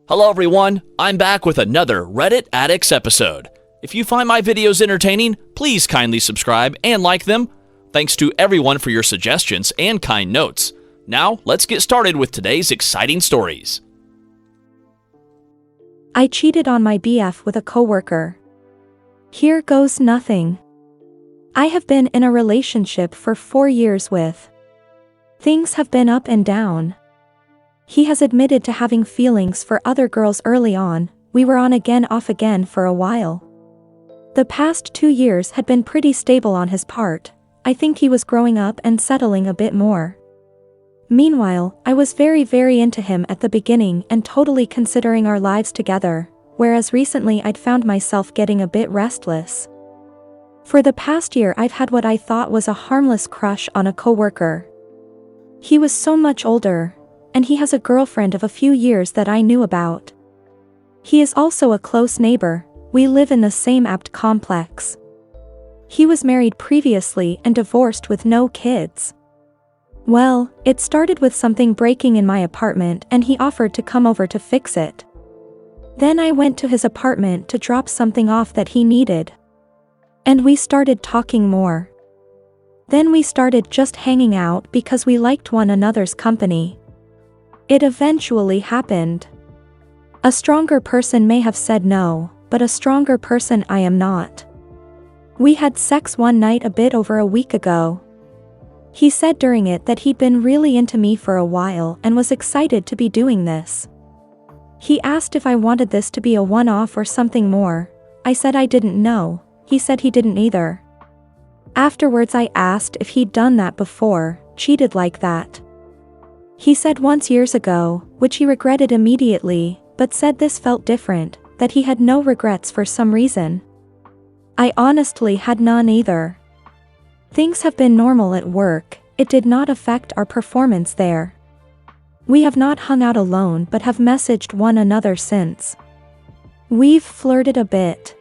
Hello everyone, I'm back with another Reddit Addicts episode. If you find my videos entertaining, please kindly subscribe and like them. Thanks to everyone for your suggestions and kind notes. Now, let's get started with today's exciting stories. I cheated on my BF with a coworker. Here goes nothing. I have been in a relationship for 4 years with. Things have been up and down. He has admitted to having feelings for other girls early on. We were on again off again for a while. The past 2 years had been pretty stable on his part. I think he was growing up and settling a bit more. Meanwhile, I was very into him at the beginning and totally considering our lives together, whereas recently I'd found myself getting a bit restless. For the past year I've had what I thought was a harmless crush on a coworker. He was so much older, and he has a girlfriend of a few years that I knew about. He is also a close neighbor. We live in the same apt complex. He was married previously and divorced with no kids. Well, it started with something breaking in my apartment and he offered to come over to fix it. Then I went to his apartment to drop something off that he needed. And we started talking more. Then we started just hanging out because we liked one another's company. It eventually happened. A stronger person may have said no, but a stronger person I am not. We had sex one night a bit over a week ago. He said during it that he'd been really into me for a while and was excited to be doing this. He asked if I wanted this to be a one-off or something more. I said I didn't know. He said he didn't either. Afterwards I asked if he'd done that before, cheated like that. He said once years ago, which he regretted immediately, but said this felt different, that he had no regrets for some reason. I honestly had none either. Things have been normal at work, it did not affect our performance there. We have not hung out alone but have messaged one another since. We've flirted a bit.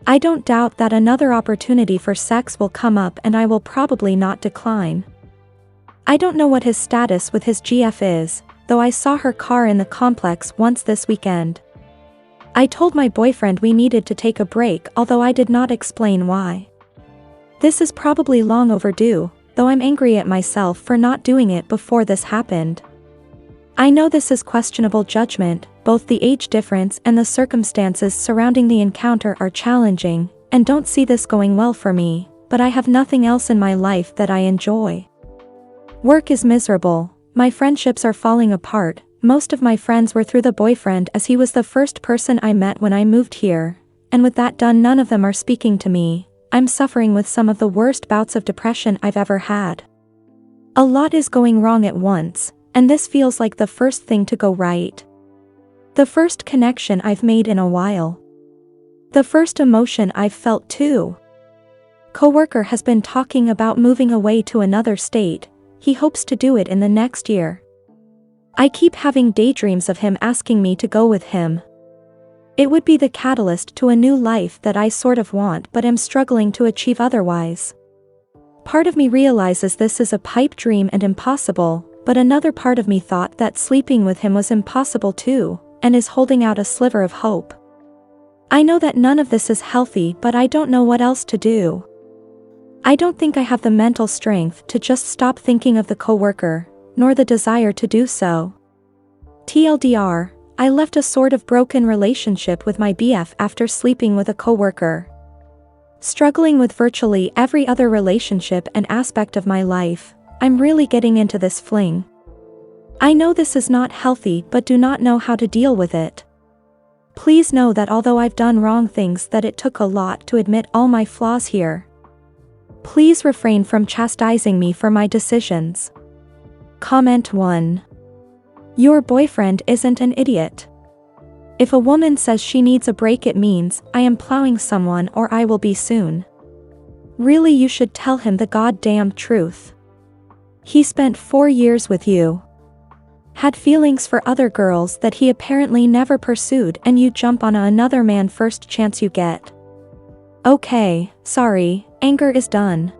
I don't doubt that another opportunity for sex will come up and I will probably not decline. I don't know what his status with his GF is, though I saw her car in the complex once this weekend. I told my boyfriend we needed to take a break, although I did not explain why. This is probably long overdue, though I'm angry at myself for not doing it before this happened. I know this is questionable judgment, both the age difference and the circumstances surrounding the encounter are challenging, and don't see this going well for me, but I have nothing else in my life that I enjoy. Work is miserable, my friendships are falling apart, most of my friends were through the boyfriend as he was the first person I met when I moved here, and with that done none of them are speaking to me. I'm suffering with some of the worst bouts of depression I've ever had. A lot is going wrong at once, and this feels like the first thing to go right. The first connection I've made in a while. The first emotion I've felt too. Coworker has been talking about moving away to another state. He hopes to do it in the next year. I keep having daydreams of him asking me to go with him. It would be the catalyst to a new life that I sort of want but am struggling to achieve otherwise. Part of me realizes this is a pipe dream and impossible, but another part of me thought that sleeping with him was impossible too, and is holding out a sliver of hope. I know that none of this is healthy, but I don't know what else to do. I don't think I have the mental strength to just stop thinking of the coworker, nor the desire to do so. TLDR, I left a sort of broken relationship with my BF after sleeping with a coworker. Struggling with virtually every other relationship and aspect of my life, I'm really getting into this fling. I know this is not healthy but do not know how to deal with it. Please know that although I've done wrong things that it took a lot to admit all my flaws here. Please refrain from chastising me for my decisions. Comment 1. Your boyfriend isn't an idiot. If a woman says she needs a break it means, I am plowing someone or I will be soon. Really you should tell him the goddamn truth. He spent 4 years with you. Had feelings for other girls that he apparently never pursued and you jump on another man first chance you get. Okay, sorry, anger is done.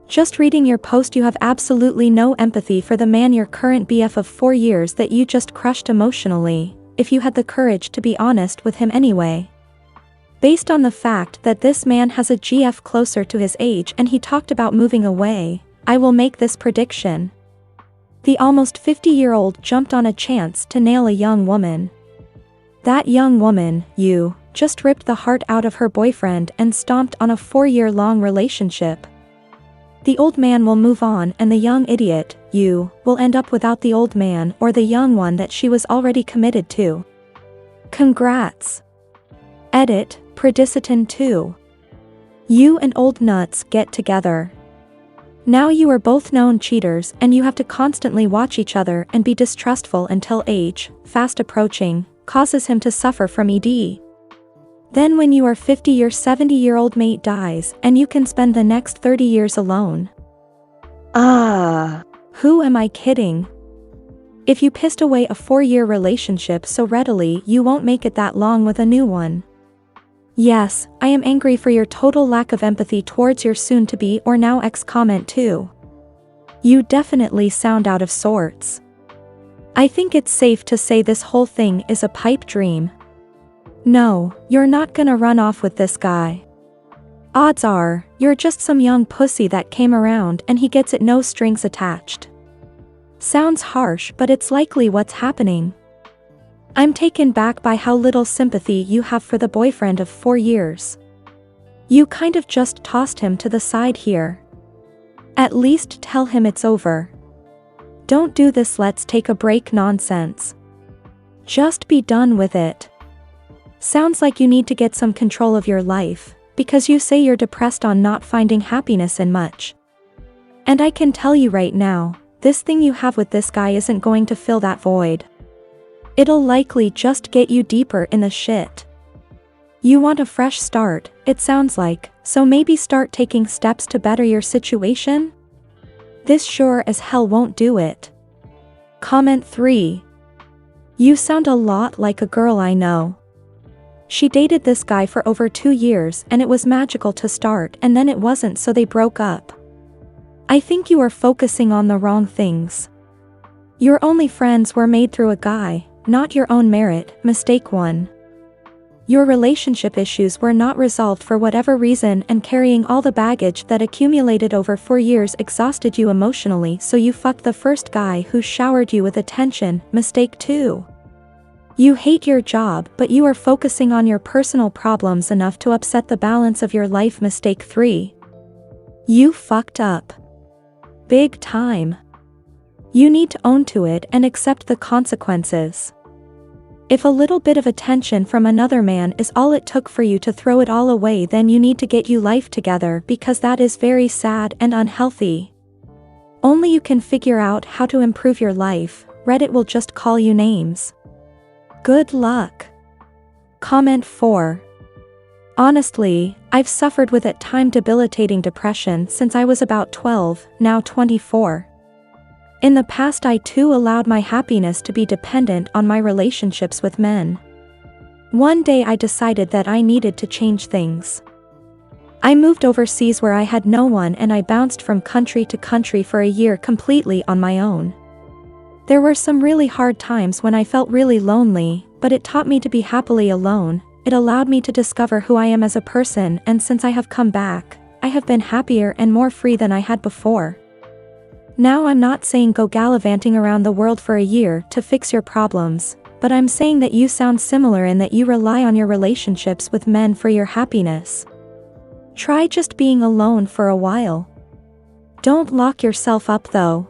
Just reading your post you have absolutely no empathy for the man your current BF of 4 years that you just crushed emotionally, if you had the courage to be honest with him anyway. Based on the fact that this man has a GF closer to his age and he talked about moving away, I will make this prediction. The almost 50-year-old jumped on a chance to nail a young woman. That young woman, you, just ripped the heart out of her boyfriend and stomped on a 4-year-long relationship. The old man will move on and the young idiot, you, will end up without the old man or the young one that she was already committed to. Congrats. Edit, Predicitin 2. You and old nuts get together. Now you are both known cheaters and you have to constantly watch each other and be distrustful until age, fast approaching, causes him to suffer from ED. Then when you are 50 your 70-year-old mate dies and you can spend the next 30 years alone. Who am I kidding? If you pissed away a 4-year relationship so readily you won't make it that long with a new one. Yes, I am angry for your total lack of empathy towards your soon-to-be or now ex-comment too. You definitely sound out of sorts. I think it's safe to say this whole thing is a pipe dream. No, you're not gonna run off with this guy. Odds are, you're just some young pussy that came around and he gets it no strings attached. Sounds harsh but it's likely what's happening. I'm taken back by how little sympathy you have for the boyfriend of 4 years. You kind of just tossed him to the side here. At least tell him it's over. Don't do this let's take a break nonsense. Just be done with it. Sounds like you need to get some control of your life, because you say you're depressed on not finding happiness in much. And I can tell you right now, this thing you have with this guy isn't going to fill that void. It'll likely just get you deeper in the shit. You want a fresh start, it sounds like, so maybe start taking steps to better your situation? This sure as hell won't do it. Comment 3. You sound a lot like a girl I know. She dated this guy for over 2 years and it was magical to start and then it wasn't so they broke up. I think you are focusing on the wrong things. Your only friends were made through a guy, not your own merit, mistake 1. Your relationship issues were not resolved for whatever reason and carrying all the baggage that accumulated over 4 years exhausted you emotionally so you fucked the first guy who showered you with attention, mistake 2. You hate your job but you are focusing on your personal problems enough to upset the balance of your life, mistake 3. You fucked up. Big time. You need to own to it and accept the consequences. If a little bit of attention from another man is all it took for you to throw it all away, then you need to get your life together because that is very sad and unhealthy. Only you can figure out how to improve your life, Reddit will just call you names. Good luck. Comment 4. Honestly, I've suffered with at times debilitating depression since I was about 12, now 24. In the past I too allowed my happiness to be dependent on my relationships with men. One day I decided that I needed to change things. I moved overseas where I had no one and I bounced from country to country for a year completely on my own. There were some really hard times when I felt really lonely, but it taught me to be happily alone. It allowed me to discover who I am as a person, and since I have come back, I have been happier and more free than I had before. Now I'm not saying go gallivanting around the world for a year to fix your problems, but I'm saying that you sound similar in that you rely on your relationships with men for your happiness. Try just being alone for a while. Don't lock yourself up though.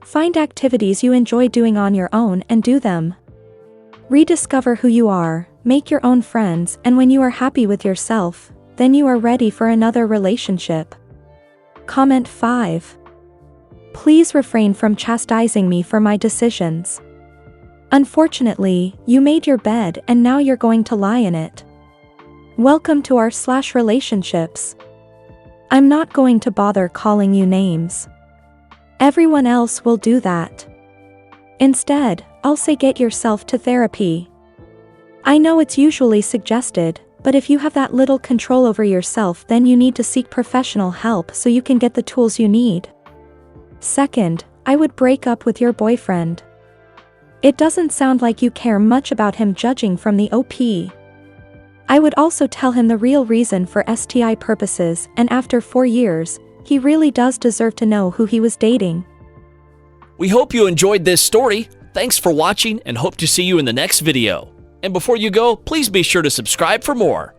Find activities you enjoy doing on your own and do them. Rediscover who you are, make your own friends, and when you are happy with yourself, then you are ready for another relationship. Comment 5. Please refrain from chastising me for my decisions. Unfortunately, you made your bed and now you're going to lie in it. Welcome to r/relationships. I'm not going to bother calling you names. Everyone else will do that. Instead, I'll say get yourself to therapy. I know it's usually suggested, but if you have that little control over yourself, then you need to seek professional help so you can get the tools you need. Second, I would break up with your boyfriend. It doesn't sound like you care much about him judging from the OP. I would also tell him the real reason for STI purposes, and after 4 years, he really does deserve to know who he was dating. We hope you enjoyed this story. Thanks for watching and hope to see you in the next video. And before you go, please be sure to subscribe for more.